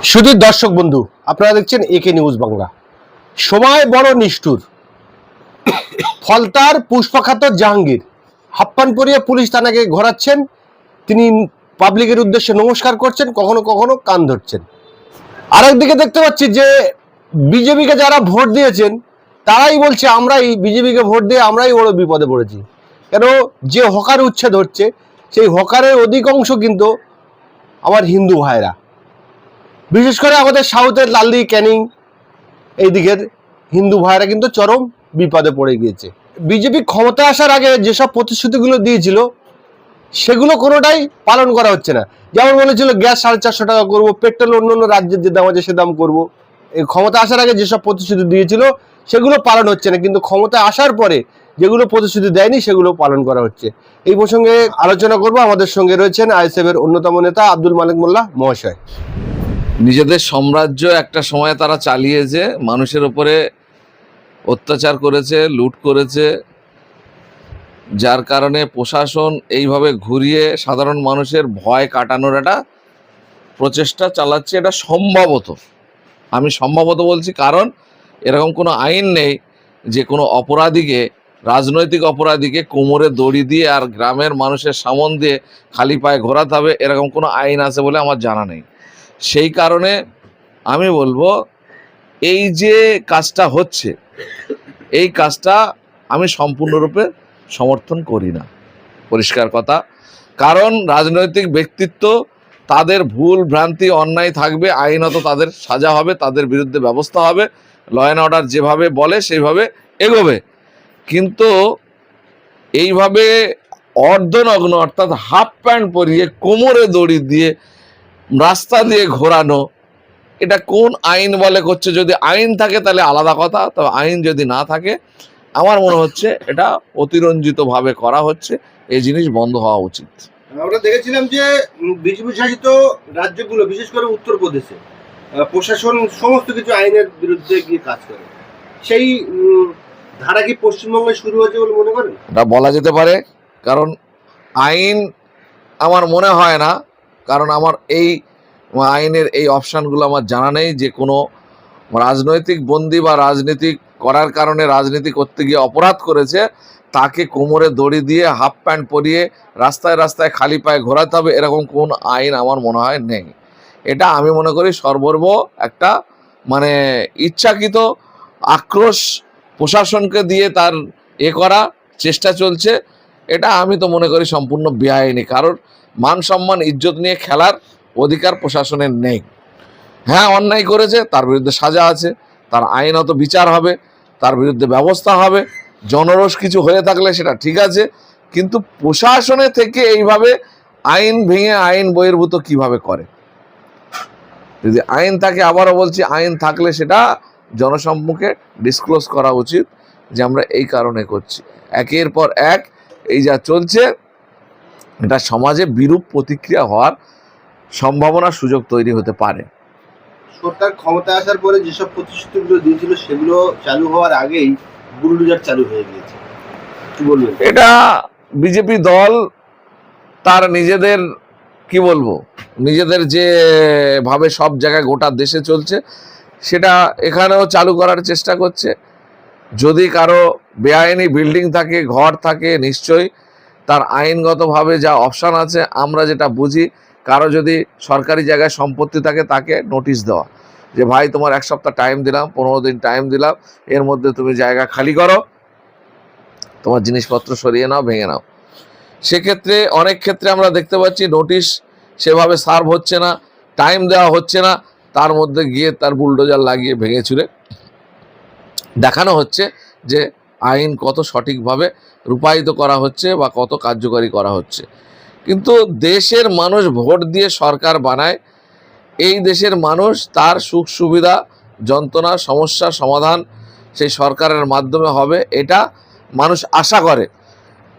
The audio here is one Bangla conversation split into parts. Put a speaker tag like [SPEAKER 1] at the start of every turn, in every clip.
[SPEAKER 1] শুধু দর্শক বন্ধু, আপনারা দেখছেন একে নিউজ বাংলা। সময় বড় নিষ্ঠুর। ফলতার পুষ্পখাত জাহাঙ্গীর হাপ্পান পরিয়ে পুলিশ থানাকে ঘোরাচ্ছেন। তিনি পাবলিকের উদ্দেশ্যে নমস্কার করছেন, কখনো কখনো কান ধরছেন। আরেকদিকে দেখতে পাচ্ছি যে বিজেপিকে যারা ভোট দিয়েছেন তারাই বলছে আমরাই বিজেপিকে ভোট দিয়ে আমরাই বড় বিপদে পড়েছি। কেন, যে হকার উচ্ছেদ হচ্ছে সেই হকারের অধিকাংশ কিন্তু আমার হিন্দু ভাইরা, বিশেষ করে আমাদের সাউথের লালদি ক্যানিং এই দিকের হিন্দু ভাইরা কিন্তু চরম বিপদে পড়ে গিয়েছে। বিজেপি ক্ষমতা আসার আগে যেসব প্রতিশ্রুতিগুলো দিয়েছিল সেগুলো কোনোটাই পালন করা হচ্ছে না। যেমন বলেছিল গ্যাস 450 টাকা করবো, পেট্রোল অন্য অন্য রাজ্যের যে দাম আছে সে দাম করবো। এই ক্ষমতা আসার আগে যেসব প্রতিশ্রুতি দিয়েছিল সেগুলো পালন হচ্ছে না, কিন্তু ক্ষমতা আসার পরে যেগুলো প্রতিশ্রুতি দেয়নি সেগুলো পালন করা হচ্ছে। এই প্রসঙ্গে আলোচনা করব। আমাদের সঙ্গে রয়েছেন আইএসএফ এর অন্যতম নেতা আব্দুল মালিক মোল্লা মহাশয়।
[SPEAKER 2] নিজেদের সাম্রাজ্য একটা সময় তারা চালিয়েছে, মানুষের উপরে অত্যাচার করেছে, লুট করেছে, যার কারণে প্রশাসন এইভাবে ঘুরিয়ে সাধারণ মানুষের ভয় কাটানোর একটা প্রচেষ্টা চালাচ্ছে। এটা সম্ভবত, আমি সম্ভবত বলছি, কারণ এরকম কোনো আইন নেই যে কোনো অপরাধীকে, রাজনৈতিক অপরাধীকে কোমরে দড়ি দিয়ে আর গ্রামের মানুষের সামন দিয়ে খালি পায়ে ঘোরাতে হবে, এরকম কোনো আইন আছে বলে আমার জানা নেই। সেই কারণে আমি বলবো এই যে কাজটা হচ্ছে, এই কাজটা আমি সম্পূর্ণরূপে সমর্থন করি না, পরিষ্কার কথা। কারণ রাজনৈতিক ব্যক্তিত্ব, তাদের ভুল ভ্রান্তি অন্যায় থাকবে, আইনত তাদের সাজা হবে, তাদের বিরুদ্ধে ব্যবস্থা হবে, ল অ্যান্ড অর্ডার যেভাবে বলে সেইভাবে এগোবে। কিন্তু এইভাবে অর্ধনগ্ন অর্থাৎ হাফ প্যান্ট পরিয়ে কোমরে দড়ি দিয়ে রাস্তা দিয়ে ঘোরানো, এটা কোন আইন বলে করছে? যদি আইন থাকে তাহলে আলাদা কথা, তবে আইন যদি না থাকে আমার মনে হচ্ছে এটা অতিরঞ্জিতভাবে করা হচ্ছে। এই জিনিস বন্ধ হওয়া উচিত।
[SPEAKER 1] আমরা দেখেছিলাম যে বিজেপি শাসিত রাজ্যগুলো, বিশেষ করে উত্তরপ্রদেশে প্রশাসন সমস্ত কিছু আইনের বিরুদ্ধে গিয়ে কাজ করে। সেই ধারা কি পশ্চিমবঙ্গে শুরু হয়েছে বলে মনে করেন?
[SPEAKER 2] এটা বলা যেতে পারে, কারণ আইন আমার মনে হয় না, কারণ আমার এই আইনের এই অপশানগুলো আমার জানা নেই যে কোনো রাজনৈতিক বন্দী বা রাজনীতি করার কারণে রাজনীতি করতে গিয়ে অপরাধ করেছে তাকে কোমরে দড়ি দিয়ে হাফ প্যান্ট পরিয়ে রাস্তায় রাস্তায় খালি পায়ে ঘোরাতে হবে, এরকম কোন আইন আমার মনে হয় নেই। এটা আমি মনে করি সর্বর্ব একটা মানে ইচ্ছাকৃত আক্রোশ প্রশাসনকে দিয়ে তার করা চেষ্টা চলছে। এটা আমি তো মনে করি সম্পূর্ণ বেআইনি, কারণ মান সম্মান ইজ্জত নিয়ে খেলার অধিকার প্রশাসনের নেই। হ্যাঁ, অন্যায় করেছে, তার বিরুদ্ধে সাজা আছে, তার আইনত বিচার হবে, তার বিরুদ্ধে ব্যবস্থা হবে। জনরোষ কিছু হয়ে থাকলে সেটা ঠিক আছে, কিন্তু প্রশাসনে থেকে এইভাবে আইন ভেঙে আইন বহির্ভূত কিভাবে করে? যদি আইন থাকে, আবারও বলছি, আইন থাকলে সেটা জনসম্মুখে ডিসক্লোজ করা উচিত যে আমরা এই কারণে করছি। একের পর এক এই যা চলছে, এটা সমাজে বিরূপ প্রতিক্রিয়া হওয়ার সম্ভাবনা, সুযোগ তৈরি হতে পারে।
[SPEAKER 1] সরকার ক্ষমতা আসার পরে যেসব প্রতিশ্রুতিগুলো দিয়েছিল সেগুলো চালু হওয়ার আগেই বুলডোজার চালু হয়ে গিয়েছে, কি বলবেন?
[SPEAKER 2] এটা বিজেপি দল তার নিজেদের কি বলবো, নিজেদের যে ভাবে সব জায়গায় গোটা দেশে চলছে সেটা এখানেও চালু করার চেষ্টা করছে। যদি কারো বেআইনি বিল্ডিং থাকে, ঘর থাকে, নিশ্চয়ই তার আইনগতভাবে যা অপশান আছে, আমরা যেটা বুঝি, কারো যদি সরকারি জায়গায় সম্পত্তি থাকে তাকে নোটিশ দেওয়া যে ভাই তোমার 1 সপ্তাহ টাইম দিলাম, 15 দিন টাইম দিলাম, এর মধ্যে তুমি জায়গা খালি করো, তোমার জিনিসপত্র সরিয়ে নাও, ভেঙে নাও। সেক্ষেত্রে অনেক ক্ষেত্রে আমরা দেখতে পাচ্ছি নোটিশ সেভাবে সার্ভ হচ্ছে না, টাইম দেওয়া হচ্ছে না, তার মধ্যে গিয়ে তার বুলডোজার লাগিয়ে ভেঙে চুরে দেখানো হচ্ছে যে আইন কত সঠিকভাবে রূপায়িত করা হচ্ছে বা কত কার্যকরী করা হচ্ছে। কিন্তু দেশের মানুষ ভোট দিয়ে সরকার বানায়, এই দেশের মানুষ তার সুখ সুবিধা, যন্ত্রণা, সমস্যা সমাধান সেই সরকারের মাধ্যমে হবে, এটা মানুষ আশা করে।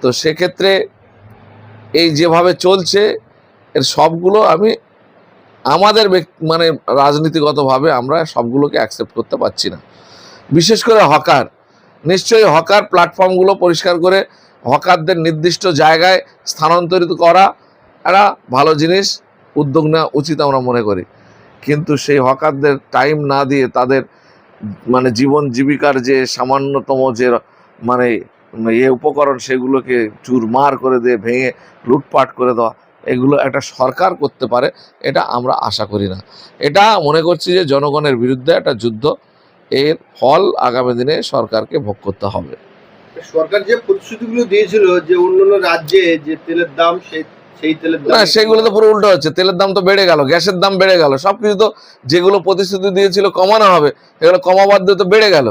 [SPEAKER 2] তো সেক্ষেত্রে এই যেভাবে চলছে এর সবগুলো আমি আমাদের মানে রাজনীতিগতভাবে আমরা সবগুলোকে অ্যাকসেপ্ট করতে পারছি না। বিশেষ করে হকার, নিশ্চয়ই হকার প্ল্যাটফর্মগুলো পরিষ্কার করে হকারদের নির্দিষ্ট জায়গায় স্থানান্তরিত করা একটা ভালো জিনিস, উদ্যোগ নেওয়া উচিত আমরা মনে করি। কিন্তু সেই হকারদের টাইম না দিয়ে তাদের মানে জীবন জীবিকার যে সামান্যতম যে মানে উপকরণ সেগুলোকে চুরমার করে দিয়ে ভেঙে লুটপাট করে দেওয়া, এগুলো একটা সরকার করতে পারে এটা আমরা আশা করি না। এটা মনে করছি যে জনগণের বিরুদ্ধে একটা যুদ্ধ, এর ফল আগামী দিনে সরকারকে ভোগ করতে হবে।
[SPEAKER 1] সরকার যে প্রতিশ্রুতিগুলো দিয়েছিল যে অন্যান্য রাজ্যে যে তেলের দাম সেই তেলের দাম,
[SPEAKER 2] না, সেগুলো তো পুরো উল্টো হচ্ছে। তেলের দাম তো বেড়ে গেল, গ্যাসের দাম বেড়ে গেল, সবকিছু তো যেগুলো প্রতিশ্রুতি দিয়েছিল কমানো হবে এগুলো কমাবার দিয়ে তো বেড়ে গেল।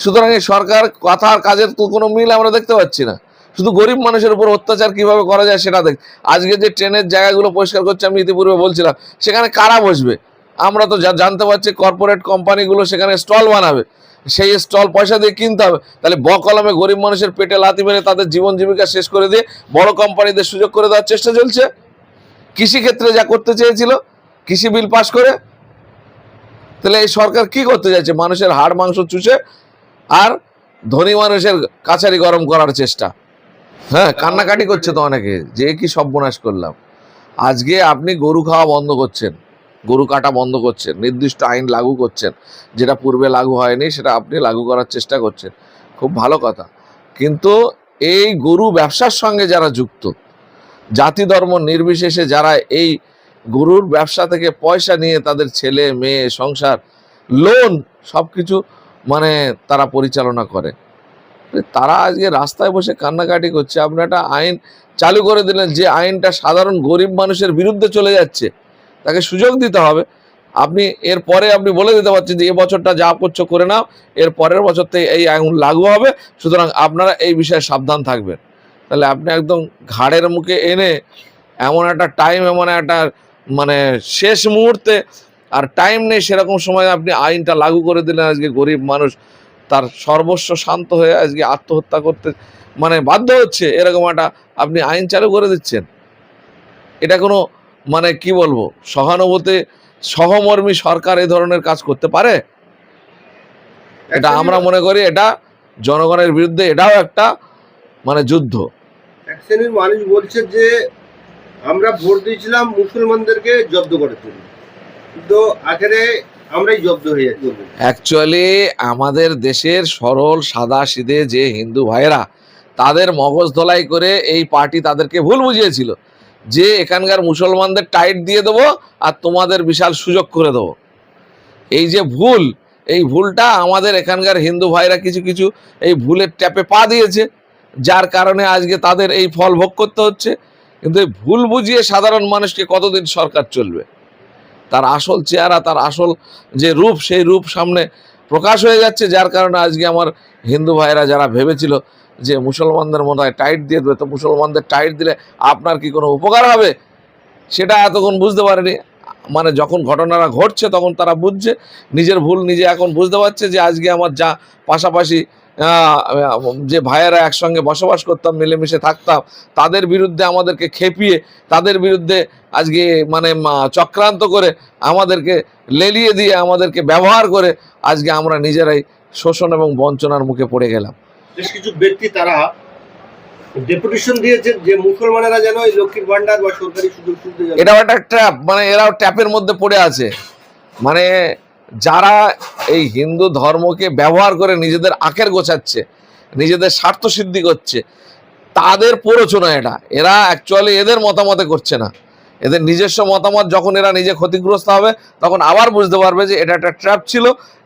[SPEAKER 2] সুতরাং এই সরকার কথা আর কাজের তো কোনো মিল আমরা দেখতে পাচ্ছি না। শুধু গরিব মানুষের উপর অত্যাচার কিভাবে করা যায় সেটা দেখ। আজকে যে ট্রেনের জায়গাগুলো পরিষ্কার করছে, আমি ইতিপূর্বে বলছিলাম, সেখানে কারা বসবে? আমরা তো জানতে পারছি কর্পোরেট কোম্পানিগুলো সেখানে স্টল বানাবে, সেই স্টল পয়সা দিয়ে কিনতে হবে। তাহলে বকলমে গরিব মানুষের পেটে লাথি মেরে তাদের জীবন জীবিকা শেষ করে দিয়ে বড় কোম্পানিদের সুযোগ করে দেওয়ার চেষ্টা চলছে। কৃষিক্ষেত্রে যা করতে চেয়েছিল কৃষি বিল পাশ করে, তাহলে এই সরকার কি করতে চাইছে? মানুষের হাড় মাংস চুষে আর ধনী মানুষের কাছারি গরম করার চেষ্টা। হ্যাঁ, কান্নাকাটি করছে তো অনেকে যে কি সর্বনাশ করলাম। আজকে আপনি গরু খাওয়া বন্ধ করছেন, গরু কাটা বন্ধ করছেন, নির্দিষ্ট আইন লাগু করছেন, যেটা পূর্বে লাগু হয়নি সেটা আপনি লাগু করার চেষ্টা করছেন, খুব ভালো কথা। কিন্তু এই গরু ব্যবসার সঙ্গে যারা যুক্ত, জাতি ধর্ম নির্বিশেষে যারা এই গরুর ব্যবসা থেকে পয়সা নিয়ে তাদের ছেলে মেয়ে সংসার লোন সব কিছু মানে তারা পরিচালনা করে, তারা আজকে রাস্তায় বসে কান্নাকাটি করছে। আপনি একটা আইন চালু করে দিলেন যে আইনটা সাধারণ গরিব মানুষের বিরুদ্ধে চলে যাচ্ছে, তাকে সুযোগ দিতে হবে। আপনি এরপরে আপনি বলে দিতে পারছেন যে এবছরটা যা করছো করে নাও, এর পরের বছর থেকে এই আইন লাগু হবে, সুতরাং আপনারা এই বিষয়ে সাবধান থাকবেন। তাহলে আপনি একদম ঘাড়ের মুখে এনে এমন একটা টাইম, এমন একটা মানে শেষ মুহূর্তে আর টাইম নেই সেরকম সময় আপনি আইনটা লাগু করে দিলেন। আজকে গরিব মানুষ তার সর্বস্ব শান্ত হয়ে আজকে আত্মহত্যা করতে মানে বাধ্য হচ্ছে, এরকম একটা আপনি আইন চালু করে দিচ্ছেন। এটা কোনো মানে কি বলবো, সহানুভূতি সহমর্মী সরকার এই ধরনের কাজ করতে পারে? এটা আমরা মনে করি এটা জনগণের বিরুদ্ধে, এটাও একটা মানে যুদ্ধ।
[SPEAKER 1] এক শ্রেণীর মানুষ বলছে যে আমরা ভোট দিয়েছিলাম মুসলমানদেরকে জব্দ করার জন্য, কিন্তু আখেরে আমরাই জব্দ হয়ে যাচ্ছি।
[SPEAKER 2] অ্যাকচুয়ালি আমাদের দেশের সরল সাদা সিধে যে হিন্দু ভাইয়েরা, তাদের মগজ ধলাই করে এই পার্টি তাদেরকে ভুল বুঝিয়েছিল যে এখানকার মুসলমানদের টাইট দিয়ে দেবো আর তোমাদের বিশাল সুযোগ করে দেবো। এই যে ভুল, এই ভুলটা আমাদের এখানকার হিন্দু ভাইরা কিছু কিছু এই ভুলের ট্যাপে পা দিয়েছে, যার কারণে আজকে তাদের এই ফল ভোগ করতে হচ্ছে। কিন্তু এই ভুল বুঝিয়ে সাধারণ মানুষকে কতদিন সরকার চলবে? তার আসল চেহারা, তার আসল যে রূপ, সেই রূপ সামনে প্রকাশ হয়ে যাচ্ছে, যার কারণে আজকে আমার হিন্দু ভাইরা যারা ভেবেছিল যে মুসলমানদের মনে হয় টাইট দিয়ে দেবে, তো মুসলমানদের টাইট দিলে আপনার কি কোনো উপকার হবে, সেটা এতক্ষণ বুঝতে পারেনি। মানে যখন ঘটনাটা ঘটছে তখন তারা বুঝছে, নিজের ভুল নিজে এখন বুঝতে পারছে যে আজকে আমার যা পাশাপাশি যে ভাইয়েরা একসঙ্গে বসবাস করতাম, মিলেমিশে থাকতাম, তাদের বিরুদ্ধে আমাদেরকে খেপিয়ে, তাদের বিরুদ্ধে আজকে মানে চক্রান্ত করে আমাদেরকে লেলিয়ে দিয়ে, আমাদেরকে ব্যবহার করে আজকে আমরা নিজেরাই শোষণ এবং বঞ্চনার মুখে পড়ে গেলাম।
[SPEAKER 1] বেশ কিছু ব্যক্তি তারা ডেপুটেশন দিয়েছে যে মুসলমানেরা যেন এই লক্ষ্মীর ভান্ডার বা সরকারি সুযোগ সুবিধা যেন,
[SPEAKER 2] এটাও একটা ট্র্যাপ, মানে এরাও ট্র্যাপের মধ্যে পড়ে আছে। মানে যারা এই হিন্দু ধর্মকে ব্যবহার করে নিজেদের আখের গোছাচ্ছে, নিজেদের স্বার্থ সিদ্ধি করছে, তাদের প্ররোচনা এটা। এরা অ্যাকচুয়ালি এদের মতামতে করছে না, এদের নিজস্ব মতামত যখন এরা নিজে ক্ষতিগ্রস্ত হবে তখন আবার বুঝতে পারবে যে এটা একটা ট্র্যাপ ছিল,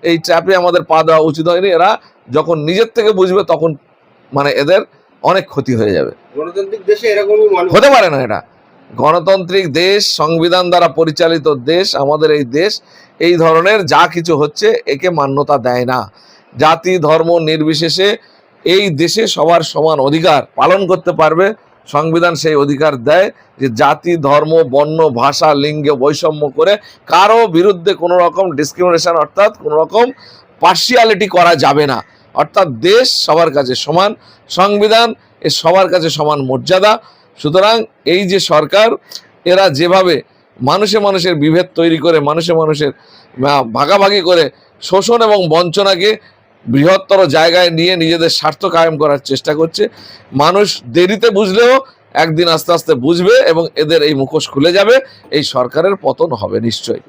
[SPEAKER 2] এই ট্র্যাপে আমাদের পা দেওয়া উচিত হয়নি। এরা যখন নিজের থেকে বুঝবে তখন মানে এদের অনেক ক্ষতি হয়ে যাবে।
[SPEAKER 1] গণতান্ত্রিক দেশে এরকমই
[SPEAKER 2] হতে পারে না। এটা গণতান্ত্রিক দেশ, সংবিধান দ্বারা পরিচালিত দেশ, আমাদের এই দেশ এই ধরনের যা কিছু হচ্ছে একে মান্যতা দেয় না। জাতি ধর্ম নির্বিশেষে এই দেশে সবার সমান অধিকার পালন করতে পারবে। সংবিধান সেই অধিকার দেয় যে জাতি ধর্ম বর্ণ ভাষা লিঙ্গে বৈষম্য করে কারো বিরুদ্ধে কোনো রকম ডিসক্রিমিনেশন অর্থাৎ কোনো রকম পার্সিয়ালিটি করা যাবে না। অর্থাৎ দেশ সবার কাছে সমান, সংবিধান এ সবার কাছে সমান মর্যাদা। সুতরাং এই যে সরকার, এরা যেভাবে মানুষে মানুষের বিভেদ তৈরি করে, মানুষে মানুষের ভাগাভাগি করে শোষণ এবং বঞ্চনাকে বৃহত্তর জায়গায় নিয়ে নিজেদের স্বার্থ কায়েম করার চেষ্টা করছে, মানুষ দেরিতে বুঝলেও একদিন আস্তে আস্তে বুঝবে এবং এদের এই মুখোশ খুলে যাবে, এই সরকারের পতন হবে নিশ্চয়ই।